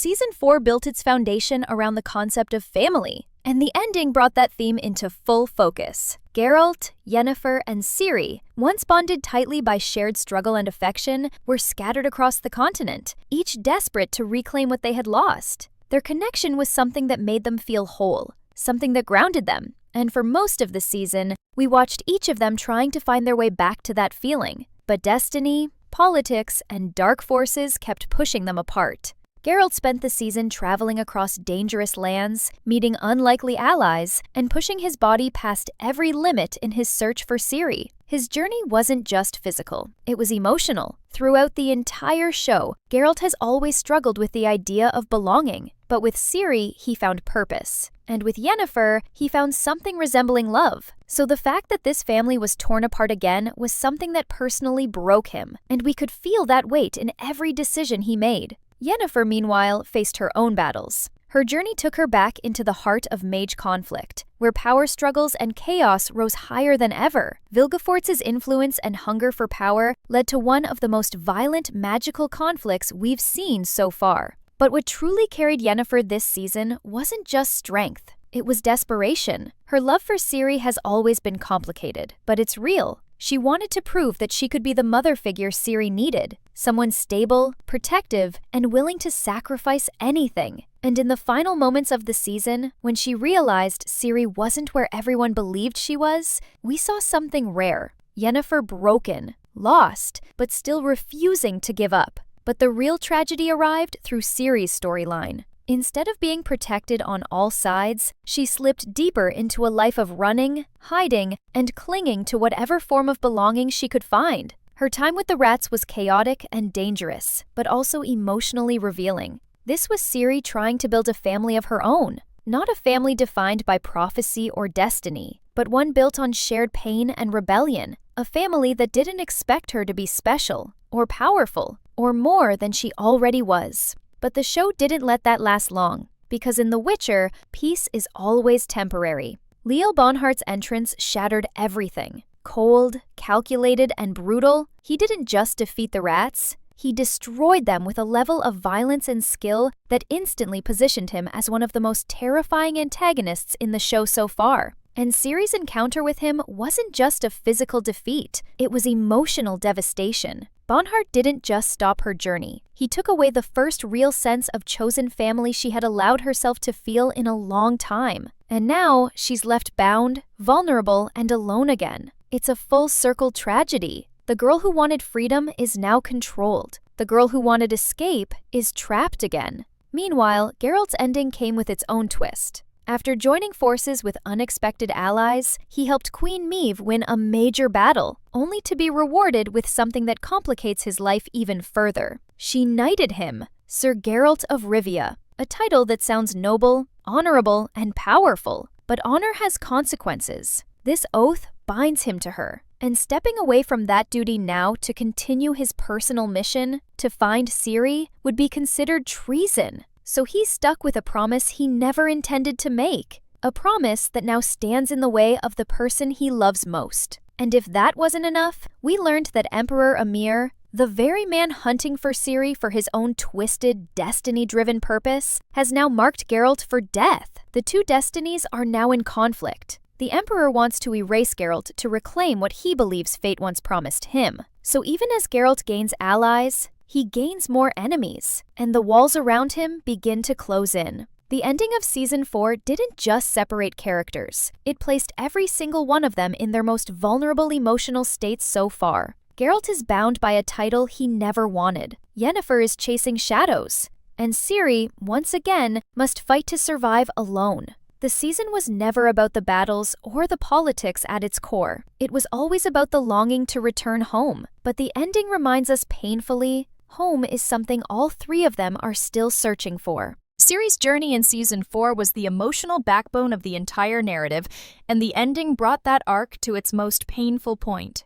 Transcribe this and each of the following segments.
Season 4 built its foundation around the concept of family, and the ending brought that theme into full focus. Geralt, Yennefer, and Ciri, once bonded tightly by shared struggle and affection, were scattered across the continent, each desperate to reclaim what they had lost. Their connection was something that made them feel whole, something that grounded them, and for most of the season, we watched each of them trying to find their way back to that feeling. But destiny, politics, and dark forces kept pushing them apart. Geralt spent the season traveling across dangerous lands, meeting unlikely allies, and pushing his body past every limit in his search for Ciri. His journey wasn't just physical, it was emotional. Throughout the entire show, Geralt has always struggled with the idea of belonging, but with Ciri, he found purpose. And with Yennefer, he found something resembling love. So the fact that this family was torn apart again was something that personally broke him, and we could feel that weight in every decision he made. Yennefer, meanwhile, faced her own battles. Her journey took her back into the heart of mage conflict, where power struggles and chaos rose higher than ever. Vilgefortz's influence and hunger for power led to one of the most violent magical conflicts we've seen so far. But what truly carried Yennefer this season wasn't just strength, it was desperation. Her love for Ciri has always been complicated, but it's real. She wanted to prove that she could be the mother figure Ciri needed, someone stable, protective, and willing to sacrifice anything. And in the final moments of the season, when she realized Ciri wasn't where everyone believed she was, we saw something rare. Yennefer broken, lost, but still refusing to give up. But the real tragedy arrived through Ciri's storyline. Instead of being protected on all sides, she slipped deeper into a life of running, hiding, and clinging to whatever form of belonging she could find. Her time with the rats was chaotic and dangerous, but also emotionally revealing. This was Ciri trying to build a family of her own, not a family defined by prophecy or destiny, but one built on shared pain and rebellion, a family that didn't expect her to be special, or powerful, or more than she already was. But the show didn't let that last long, because in The Witcher, peace is always temporary. Leo Bonhart's entrance shattered everything. Cold, calculated, and brutal, he didn't just defeat the rats, he destroyed them with a level of violence and skill that instantly positioned him as one of the most terrifying antagonists in the show so far. And Ciri's encounter with him wasn't just a physical defeat, it was emotional devastation. Bonhart didn't just stop her journey. He took away the first real sense of chosen family she had allowed herself to feel in a long time. And now, she's left bound, vulnerable, and alone again. It's a full-circle tragedy. The girl who wanted freedom is now controlled. The girl who wanted escape is trapped again. Meanwhile, Geralt's ending came with its own twist. After joining forces with unexpected allies, he helped Queen Meve win a major battle, only to be rewarded with something that complicates his life even further. She knighted him, Sir Geralt of Rivia, a title that sounds noble, honorable, and powerful. But honor has consequences. This oath binds him to her, and stepping away from that duty now to continue his personal mission, to find Ciri, would be considered treason. So he's stuck with a promise he never intended to make, a promise that now stands in the way of the person he loves most. And if that wasn't enough, we learned that Emperor Emhyr, the very man hunting for Ciri for his own twisted, destiny-driven purpose, has now marked Geralt for death. The two destinies are now in conflict. The Emperor wants to erase Geralt to reclaim what he believes fate once promised him. So even as Geralt gains allies, he gains more enemies, and the walls around him begin to close in. The ending of Season 4 didn't just separate characters, it placed every single one of them in their most vulnerable emotional states so far. Geralt is bound by a title he never wanted. Yennefer is chasing shadows, and Ciri, once again, must fight to survive alone. The season was never about the battles or the politics at its core. It was always about the longing to return home. But the ending reminds us painfully, home is something all three of them are still searching for. Ciri's journey in Season 4 was the emotional backbone of the entire narrative, and the ending brought that arc to its most painful point.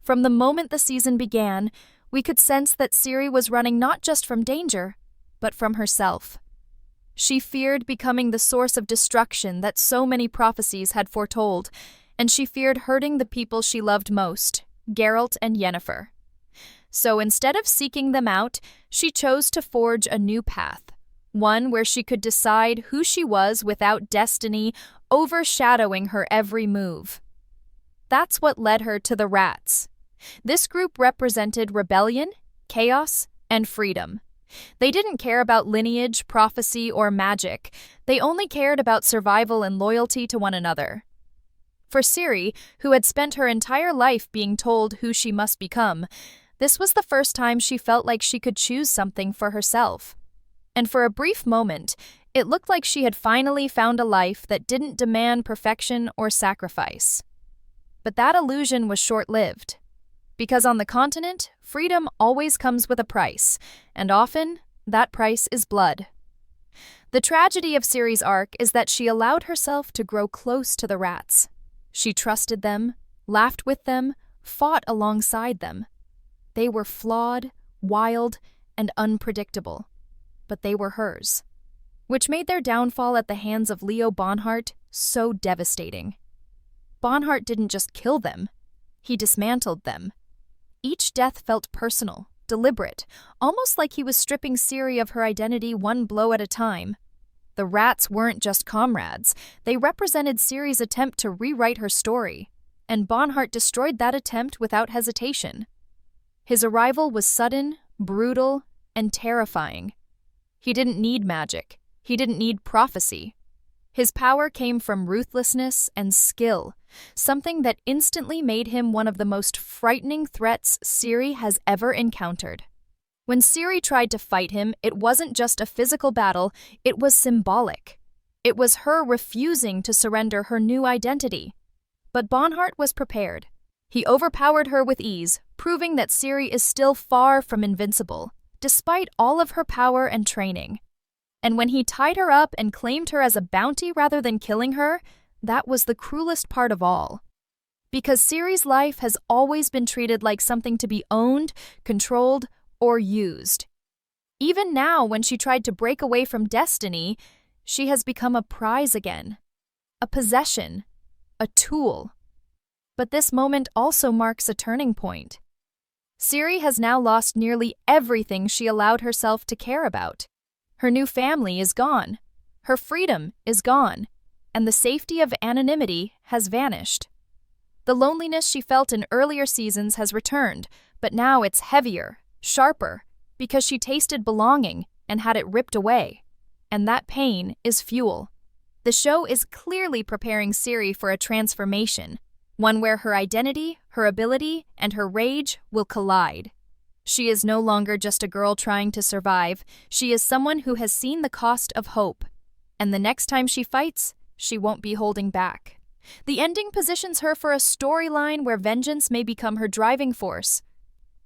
From the moment the season began, we could sense that Ciri was running not just from danger, but from herself. She feared becoming the source of destruction that so many prophecies had foretold, and she feared hurting the people she loved most, Geralt and Yennefer. So instead of seeking them out, she chose to forge a new path, one where she could decide who she was without destiny overshadowing her every move. That's what led her to the Rats. This group represented rebellion, chaos, and freedom. They didn't care about lineage, prophecy, or magic. They only cared about survival and loyalty to one another. For Ciri, who had spent her entire life being told who she must become, this was the first time she felt like she could choose something for herself. And for a brief moment, it looked like she had finally found a life that didn't demand perfection or sacrifice. But that illusion was short-lived. Because on the continent, freedom always comes with a price, and often, that price is blood. The tragedy of Ciri's arc is that she allowed herself to grow close to the Rats. She trusted them, laughed with them, fought alongside them. They were flawed, wild, and unpredictable, but they were hers, which made their downfall at the hands of Leo Bonhart so devastating. Bonhart didn't just kill them, he dismantled them. Each death felt personal, deliberate, almost like he was stripping Ciri of her identity one blow at a time. The Rats weren't just comrades, they represented Ciri's attempt to rewrite her story, and Bonhart destroyed that attempt without hesitation. His arrival was sudden, brutal, and terrifying. He didn't need magic, he didn't need prophecy. His power came from ruthlessness and skill, something that instantly made him one of the most frightening threats Ciri has ever encountered. When Ciri tried to fight him, it wasn't just a physical battle, it was symbolic. It was her refusing to surrender her new identity. But Bonhart was prepared. He overpowered her with ease, proving that Ciri is still far from invincible, despite all of her power and training. And when he tied her up and claimed her as a bounty rather than killing her, that was the cruelest part of all. Because Ciri's life has always been treated like something to be owned, controlled, or used. Even now, when she tried to break away from destiny, she has become a prize again, a possession, a tool. But this moment also marks a turning point. Ciri has now lost nearly everything she allowed herself to care about. Her new family is gone, her freedom is gone, and the safety of anonymity has vanished. The loneliness she felt in earlier seasons has returned, but now it's heavier, sharper, because she tasted belonging and had it ripped away. And that pain is fuel. The show is clearly preparing Ciri for a transformation, one where her identity, her ability, and her rage will collide. She is no longer just a girl trying to survive, she is someone who has seen the cost of hope. And the next time she fights, she won't be holding back. The ending positions her for a storyline where vengeance may become her driving force.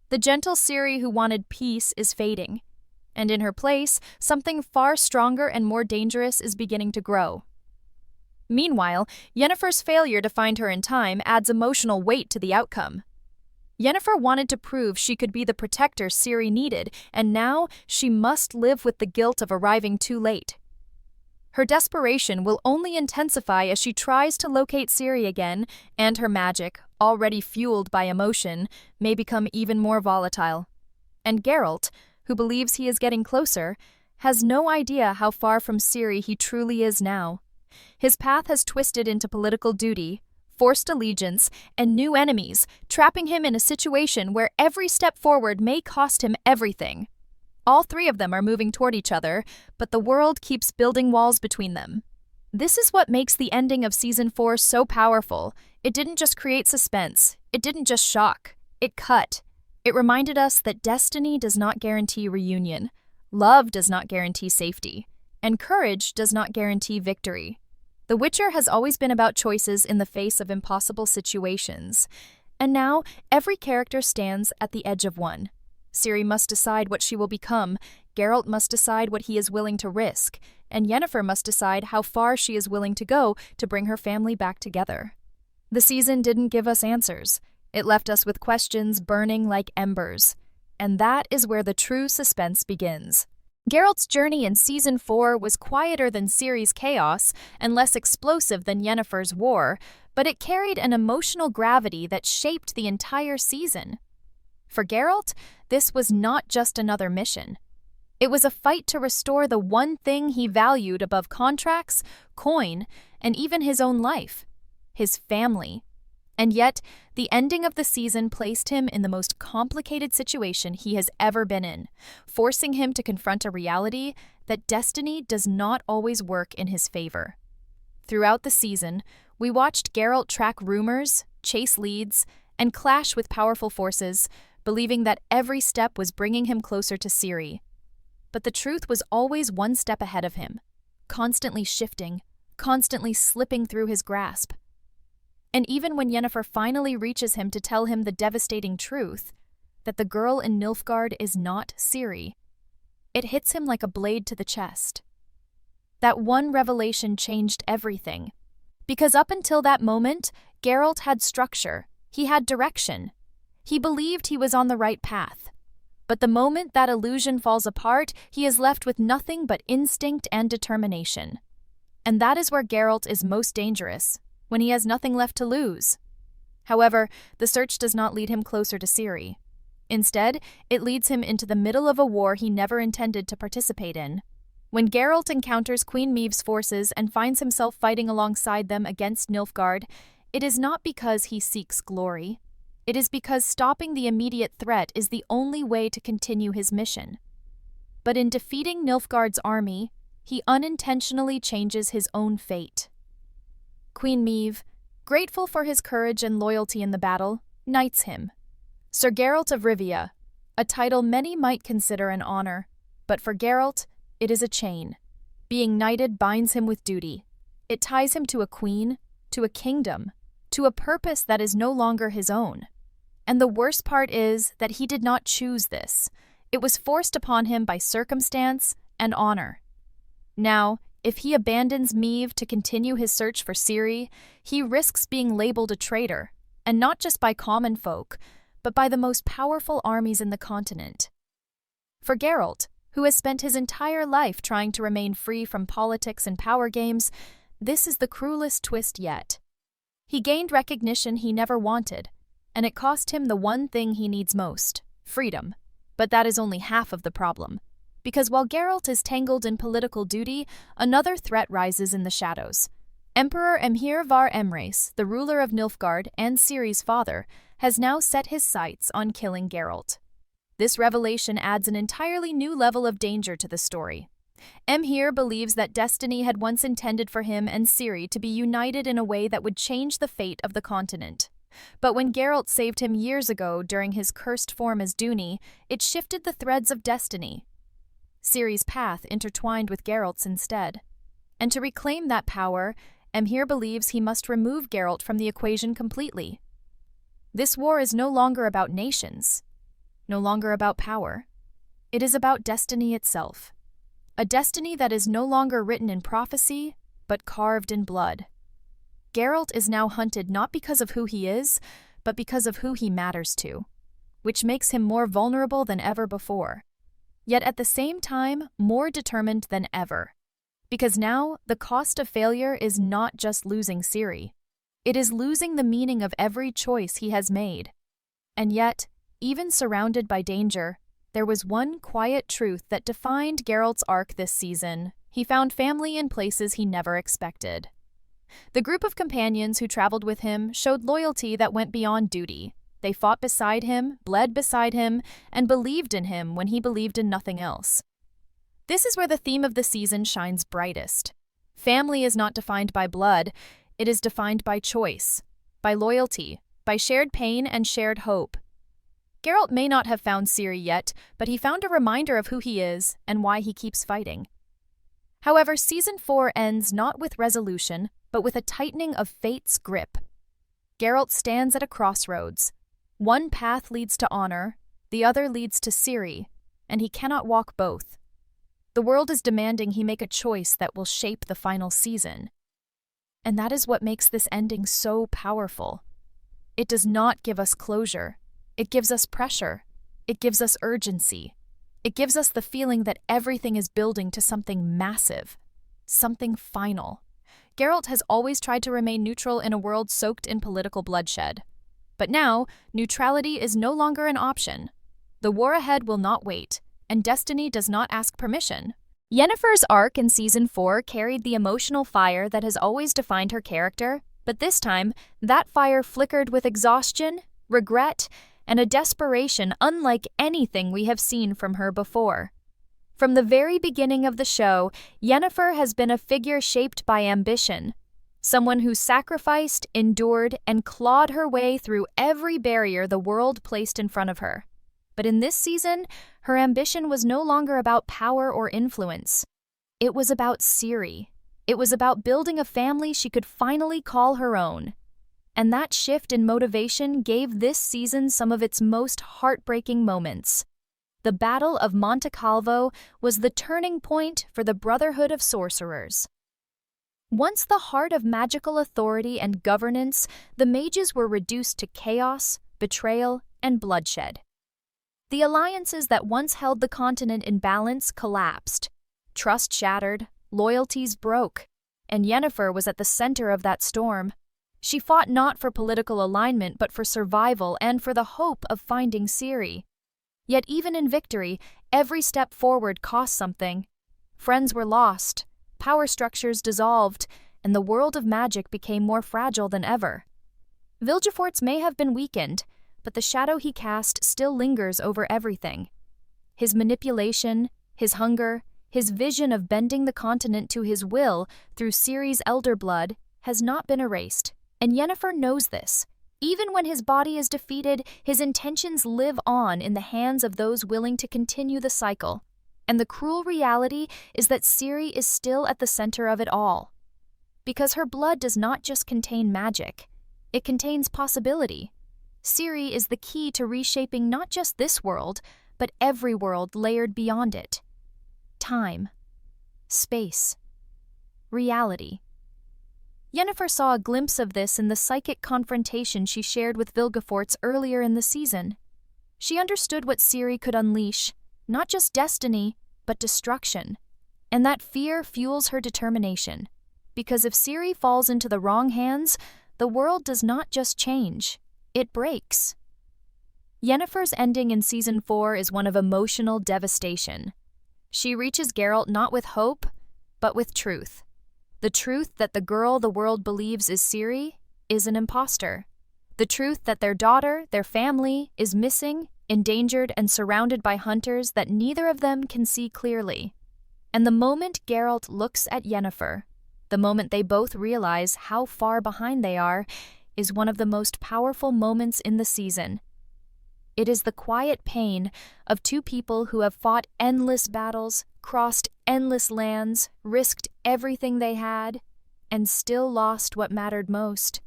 The gentle Ciri who wanted peace is fading, and in her place, something far stronger and more dangerous is beginning to grow. Meanwhile, Yennefer's failure to find her in time adds emotional weight to the outcome. Yennefer wanted to prove she could be the protector Ciri needed, and now she must live with the guilt of arriving too late. Her desperation will only intensify as she tries to locate Ciri again, and her magic, already fueled by emotion, may become even more volatile. And Geralt, who believes he is getting closer, has no idea how far from Ciri he truly is now. His path has twisted into political duty, forced allegiance, and new enemies, trapping him in a situation where every step forward may cost him everything. All three of them are moving toward each other, but the world keeps building walls between them. This is what makes the ending of Season 4 so powerful. It didn't just create suspense, it didn't just shock, it cut. It reminded us that destiny does not guarantee reunion, love does not guarantee safety, and courage does not guarantee victory. The Witcher has always been about choices in the face of impossible situations, and now every character stands at the edge of one. Ciri must decide what she will become, Geralt must decide what he is willing to risk, and Yennefer must decide how far she is willing to go to bring her family back together. The season didn't give us answers. It left us with questions burning like embers, and that is where the true suspense begins. Geralt's journey in Season 4 was quieter than Ciri's chaos and less explosive than Yennefer's war, but it carried an emotional gravity that shaped the entire season. For Geralt, this was not just another mission. It was a fight to restore the one thing he valued above contracts, coin, and even his own life: his family. And yet, the ending of the season placed him in the most complicated situation he has ever been in, forcing him to confront a reality that destiny does not always work in his favor. Throughout the season, we watched Geralt track rumors, chase leads, and clash with powerful forces, believing that every step was bringing him closer to Ciri. But the truth was always one step ahead of him, constantly shifting, constantly slipping through his grasp. And even when Yennefer finally reaches him to tell him the devastating truth, that the girl in Nilfgaard is not Ciri, it hits him like a blade to the chest. That one revelation changed everything. Because up until that moment, Geralt had structure, he had direction. He believed he was on the right path. But the moment that illusion falls apart, he is left with nothing but instinct and determination. And that is where Geralt is most dangerous, when he has nothing left to lose. However, the search does not lead him closer to Ciri. Instead, it leads him into the middle of a war he never intended to participate in. When Geralt encounters Queen Maeve's forces and finds himself fighting alongside them against Nilfgaard, it is not because he seeks glory. It is because stopping the immediate threat is the only way to continue his mission. But in defeating Nilfgaard's army, he unintentionally changes his own fate. Queen Maeve, grateful for his courage and loyalty in the battle, knights him. Sir Geralt of Rivia, a title many might consider an honor, but for Geralt, it is a chain. Being knighted binds him with duty. It ties him to a queen, to a kingdom, to a purpose that is no longer his own. And the worst part is that he did not choose this. It was forced upon him by circumstance and honor. Now, if he abandons Maeve to continue his search for Ciri, he risks being labeled a traitor, and not just by common folk, but by the most powerful armies in the continent. For Geralt, who has spent his entire life trying to remain free from politics and power games, this is the cruelest twist yet. He gained recognition he never wanted, and it cost him the one thing he needs most: freedom. But that is only half of the problem. Because while Geralt is tangled in political duty, another threat rises in the shadows. Emperor Emhyr var Emreis, the ruler of Nilfgaard and Ciri's father, has now set his sights on killing Geralt. This revelation adds an entirely new level of danger to the story. Emhyr believes that destiny had once intended for him and Ciri to be united in a way that would change the fate of the continent. But when Geralt saved him years ago during his cursed form as Duny, it shifted the threads of destiny. Ciri's path intertwined with Geralt's instead. And to reclaim that power, Emhyr believes he must remove Geralt from the equation completely. This war is no longer about nations, no longer about power. It is about destiny itself. A destiny that is no longer written in prophecy, but carved in blood. Geralt is now hunted not because of who he is, but because of who he matters to, which makes him more vulnerable than ever before. Yet at the same time, more determined than ever. Because now, the cost of failure is not just losing Ciri. It is losing the meaning of every choice he has made. And yet, even surrounded by danger, there was one quiet truth that defined Geralt's arc this season. He found family in places he never expected. The group of companions who traveled with him showed loyalty that went beyond duty. They fought beside him, bled beside him, and believed in him when he believed in nothing else. This is where the theme of the season shines brightest. Family is not defined by blood, it is defined by choice, by loyalty, by shared pain and shared hope. Geralt may not have found Ciri yet, but he found a reminder of who he is and why he keeps fighting. However, Season 4 ends not with resolution, but with a tightening of fate's grip. Geralt stands at a crossroads. One path leads to honor, the other leads to Ciri, and he cannot walk both. The world is demanding he make a choice that will shape the final season. And that is what makes this ending so powerful. It does not give us closure. It gives us pressure. It gives us urgency. It gives us the feeling that everything is building to something massive, something final. Geralt has always tried to remain neutral in a world soaked in political bloodshed. But now, neutrality is no longer an option. The war ahead will not wait. and destiny does not ask permission. Yennefer's arc in Season 4 carried the emotional fire that has always defined her character, but this time, that fire flickered with exhaustion, regret, and a desperation unlike anything we have seen from her before. From the very beginning of the show, Yennefer has been a figure shaped by ambition, someone who sacrificed, endured, and clawed her way through every barrier the world placed in front of her. But in this season, her ambition was no longer about power or influence. It was about Ciri. It was about building a family she could finally call her own. And that shift in motivation gave this season some of its most heartbreaking moments. The Battle of Monte Calvo was the turning point for the Brotherhood of Sorcerers. Once the heart of magical authority and governance, the mages were reduced to chaos, betrayal, and bloodshed. The alliances that once held the continent in balance collapsed. Trust shattered, loyalties broke, and Yennefer was at the center of that storm. She fought not for political alignment but for survival and for the hope of finding Ciri. Yet even in victory, every step forward cost something. Friends were lost, power structures dissolved, and the world of magic became more fragile than ever. Vilgefortz may have been weakened, but the shadow he cast still lingers over everything. His manipulation, his hunger, his vision of bending the continent to his will through Ciri's elder blood has not been erased, and Yennefer knows this. Even when his body is defeated, his intentions live on in the hands of those willing to continue the cycle. And the cruel reality is that Ciri is still at the center of it all. Because her blood does not just contain magic, it contains possibility. Ciri is the key to reshaping not just this world, but every world layered beyond it. Time, space, reality. Yennefer saw a glimpse of this in the psychic confrontation she shared with Vilgefortz earlier in the season. She understood what Ciri could unleash, not just destiny, but destruction. And that fear fuels her determination. Because if Ciri falls into the wrong hands, the world does not just change, it breaks. Yennefer's ending in Season 4 is one of emotional devastation. She reaches Geralt not with hope, but with truth. The truth that the girl the world believes is Ciri is an imposter. The truth that their daughter, their family, is missing, endangered, and surrounded by hunters that neither of them can see clearly. And the moment Geralt looks at Yennefer, the moment they both realize how far behind they are, is one of the most powerful moments in the season. It is the quiet pain of two people who have fought endless battles, crossed endless lands, risked everything they had, and still lost what mattered most.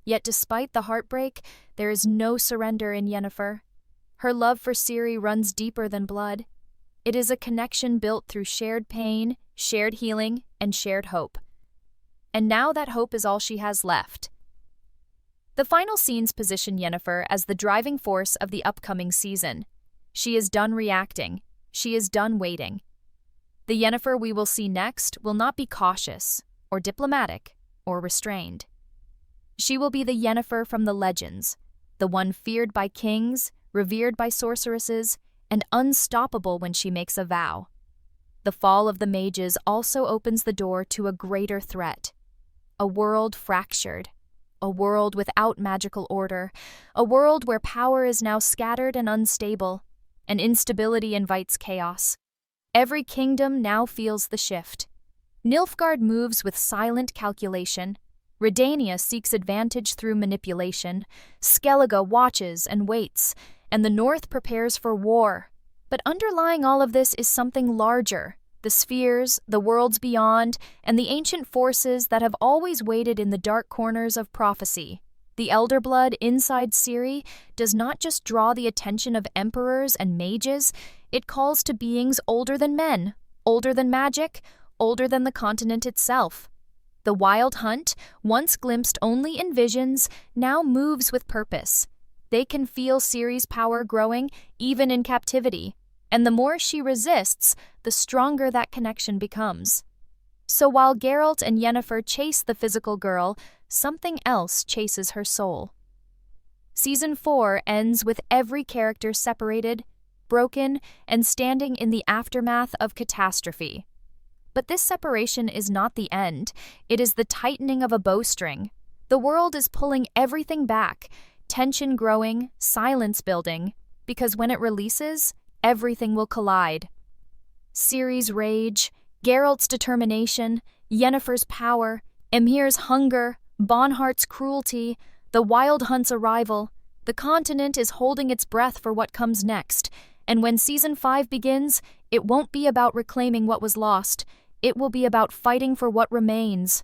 Yet despite the heartbreak, there is no surrender in Yennefer. Her love for Ciri runs deeper than blood. It is a connection built through shared pain, shared healing, and shared hope. And now that hope is all she has left. The final scenes position Yennefer as the driving force of the upcoming season. She is done reacting. She is done waiting. The Yennefer we will see next will not be cautious, or diplomatic, or restrained. She will be the Yennefer from the legends, the one feared by kings, revered by sorceresses, and unstoppable when she makes a vow. The fall of the mages also opens the door to a greater threat. A world fractured. A world without magical order. A world where power is now scattered and unstable. And instability invites chaos. Every kingdom now feels the shift. Nilfgaard moves with silent calculation. Redania seeks advantage through manipulation. Skellige watches and waits. And the North prepares for war. But underlying all of this is something larger. The spheres, the worlds beyond, and the ancient forces that have always waited in the dark corners of prophecy. The elder blood inside Ciri does not just draw the attention of emperors and mages, it calls to beings older than men, older than magic, older than the continent itself. The wild hunt, once glimpsed only in visions, now moves with purpose. They can feel Ciri's power growing, even in captivity. And the more she resists, the stronger that connection becomes. So while Geralt and Yennefer chase the physical girl, something else chases her soul. Season 4 ends with every character separated, broken, and standing in the aftermath of catastrophe. But this separation is not the end. It is the tightening of a bowstring. The world is pulling everything back, tension growing, silence building, because when it releases, everything will collide. Ciri's rage, Geralt's determination, Yennefer's power, Emhyr's hunger, Bonhart's cruelty, the Wild Hunt's arrival. The continent is holding its breath for what comes next, and when Season 5 begins, it won't be about reclaiming what was lost. It will be about fighting for what remains.